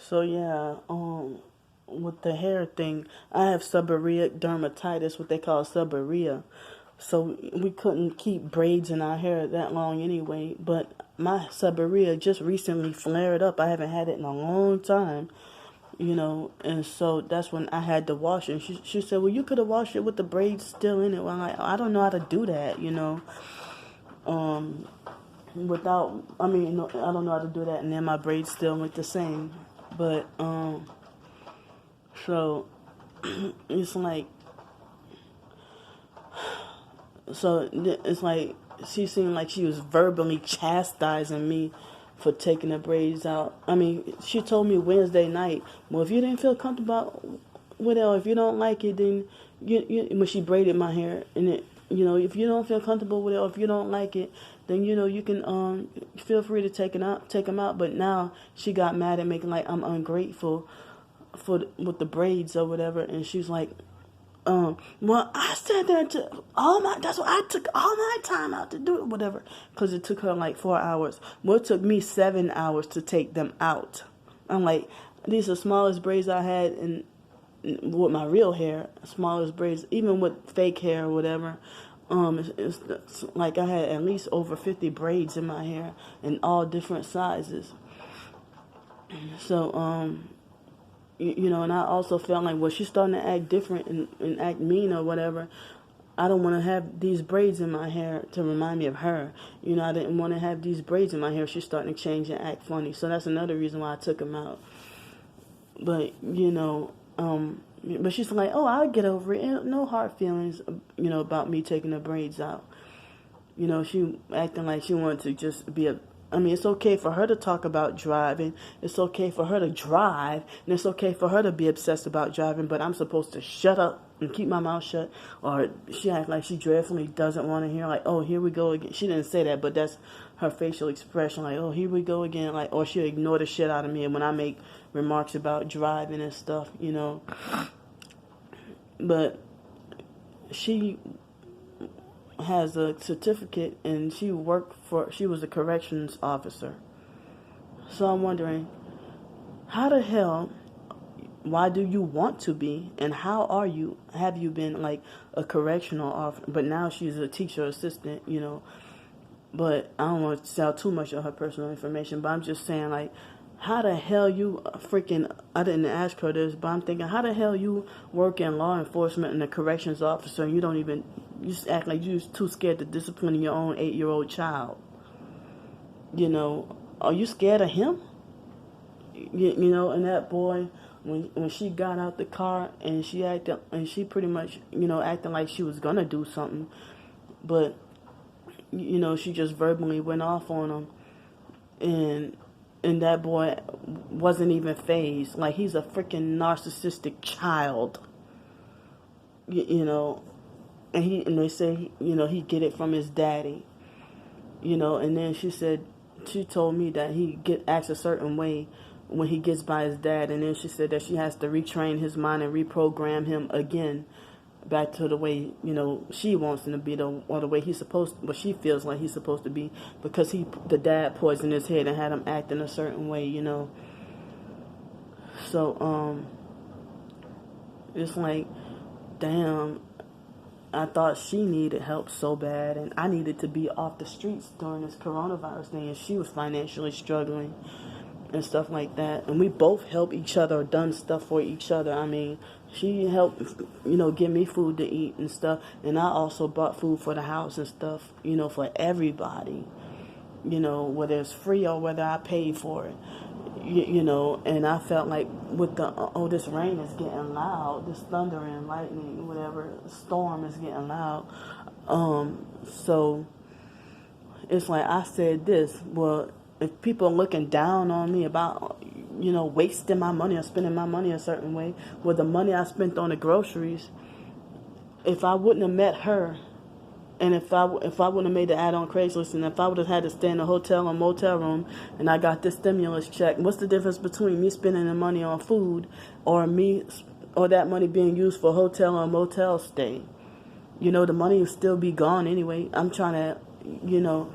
So yeah, with the hair thing, I have seborrheic dermatitis, what they call seborrhea. So we couldn't keep braids in our hair that long anyway. But my seborrhea just recently flared up. I haven't had it in a long time, and so that's when I had to wash it. And she said, well, you could have washed it with the braids still in it. Well, I'm like, I don't know how to do that. Um, without, I mean, no, I don't know how to do that, and then my braids still look the same. But so it's like, it's like she seemed like she was verbally chastising me for taking the braids out. I mean, she told me Wednesday night, well, if you didn't feel comfortable with it, or if you don't like it, then when she braided my hair, and if you don't feel comfortable with it, or if you don't like it, then you can feel free to take them out. But now she got mad at me, like I'm ungrateful with the braids or whatever, and she's like, well, I said that that's what I took all my time out to do it, whatever, because it took her like 4 hours. Well, it took me 7 hours to take them out. I'm like, these are the smallest braids I had with my real hair, smallest braids, even with fake hair or whatever. It's like I had at least over 50 braids in my hair in all different sizes. So, and I also felt like, well, she's starting to act different and act mean or whatever. I don't want to have these braids in my hair to remind me of her. I didn't want to have these braids in my hair. She's starting to change and act funny. So that's another reason why I took them out. But, but she's like, oh, I'll get over it. No hard feelings, about me taking the braids out. She acting like she wanted to just be it's okay for her to talk about driving. It's okay for her to drive. And it's okay for her to be obsessed about driving. But I'm supposed to shut up and keep my mouth shut. Or she acts like she dreadfully doesn't want to hear, like, oh, here we go again. She didn't say that, but that's her facial expression. Like, oh, here we go again. Like, or she'll ignore the shit out of me. And when I make remarks about driving and stuff, But she has a certificate, and she was a corrections officer. So I'm wondering, how the hell, why do you want to be, and have you been like a correctional officer, but now she's a teacher assistant, but I don't want to sell too much of her personal information, but I'm just saying, like, how the hell I didn't ask her this, but I'm thinking, how the hell you work in law enforcement and a corrections officer, and you just act like you're too scared to discipline your own 8-year-old child? Are you scared of him? And that boy, when she got out the car, and she pretty much, acting like she was gonna do something, but, she just verbally went off on him, and that boy wasn't even fazed. Like, he's a freaking narcissistic child. And they say, he get it from his daddy. And then she told me that acts a certain way when he gets by his dad. And then she said that she has to retrain his mind and reprogram him again back to the way, she wants him to be, or the way what she feels like he's supposed to be, because the dad poisoned his head and had him acting a certain way, So, it's like, damn, I thought she needed help so bad, and I needed to be off the streets during this coronavirus thing, and she was financially struggling and stuff like that. And we both helped each other, done stuff for each other. I mean, she helped, give me food to eat and stuff. And I also bought food for the house and stuff, for everybody, whether it's free or whether I paid for it, And I felt like with this rain is getting loud, this thunder and lightning, whatever, storm is getting loud. So it's like I said this, well, if people are looking down on me about, wasting my money or spending my money a certain way, with the money I spent on the groceries, if I wouldn't have met her, and if I wouldn't have made the ad on Craigslist, and if I would have had to stay in a hotel or motel room, and I got this stimulus check, what's the difference between me spending the money on food or that money being used for hotel or motel stay? The money will still be gone anyway. I'm trying to,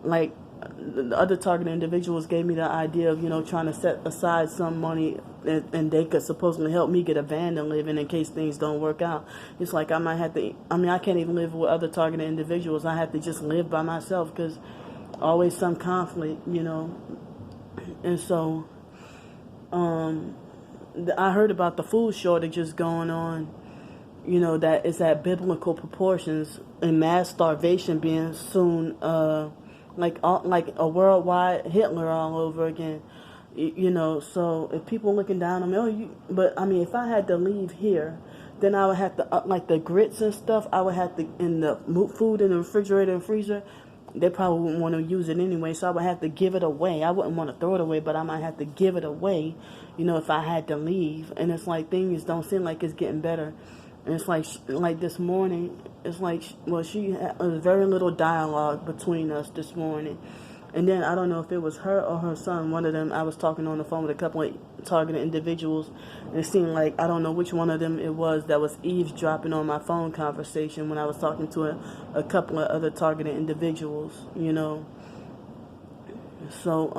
like, the other targeted individuals gave me the idea of, trying to set aside some money, and they could supposedly help me get a van to live in case things don't work out. It's like I might have to, I can't even live with other targeted individuals. I have to just live by myself because always some conflict, And so I heard about the food shortages going on, that it's at biblical proportions, and mass starvation being soon, like a worldwide Hitler all over again. So if people looking down on me, if I had to leave here, then I would have to, like the grits and stuff, I would have to, in the food in the refrigerator and freezer, they probably wouldn't want to use it anyway, so I would have to give it away. I wouldn't want to throw it away, but I might have to give it away, if I had to leave. And it's like things don't seem like it's getting better. And it's like this morning, it's like, she had very little dialogue between us this morning. And then I don't know if it was her or her son, one of them. I was talking on the phone with a couple of targeted individuals, and it seemed like, I don't know which one of them it was that was eavesdropping on my phone conversation when I was talking to a couple of other targeted individuals, So,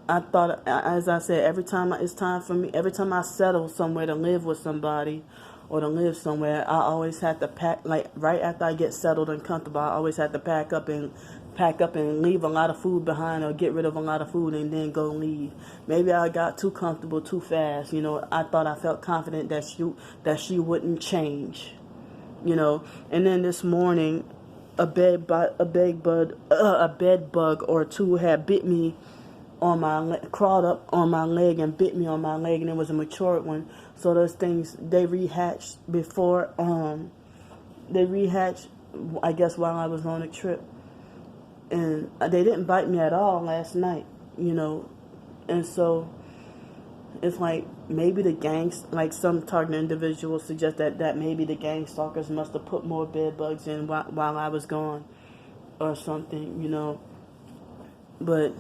I thought, as I said, every time it's time for me, every time I settle somewhere to live with somebody or to live somewhere, I always have to pack, like right after I get settled and comfortable, I always have to pack up and leave a lot of food behind, or get rid of a lot of food and then go leave. Maybe I got too comfortable too fast. I thought I felt confident that she wouldn't change. And then this morning, a bed bug or two had bit me on my crawled up on my leg and bit me on my leg, and it was a matured one. So those things, they rehatched before. They rehatched, I guess, while I was on a trip, and they didn't bite me at all last night. And so it's like maybe the gangs, like some targeted individuals suggest that maybe the gang stalkers must have put more bed bugs in while I was gone or something, But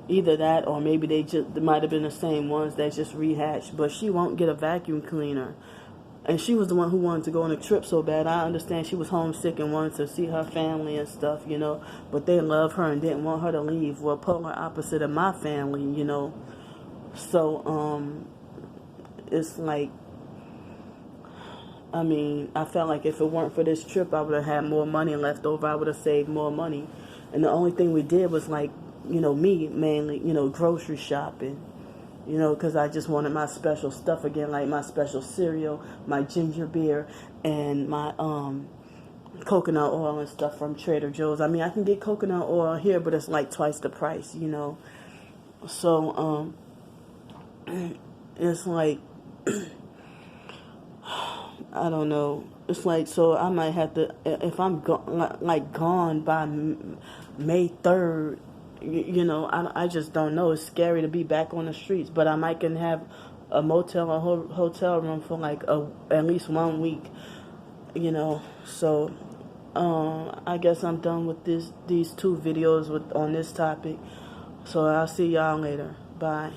either that, or maybe they might have been the same ones that just rehatched. But she won't get a vacuum cleaner. And she was the one who wanted to go on a trip so bad. I understand she was homesick and wanted to see her family and stuff, But they love her and didn't want her to leave. Well, polar opposite of my family, So, it's like, I felt like if it weren't for this trip, I would have had more money left over. I would have saved more money. And the only thing we did was like, me mainly, grocery shopping, because I just wanted my special stuff again, like my special cereal, my ginger beer, and my coconut oil and stuff from Trader Joe's. I can get coconut oil here, but it's like twice the price, So, it's like, I don't know. It's like, so I might have to, if I'm gone by May 3rd, I just don't know. It's scary to be back on the streets, but I might can have a motel or hotel room for like at least 1 week, So, I guess I'm done with these two videos on this topic. So I'll see y'all later. Bye.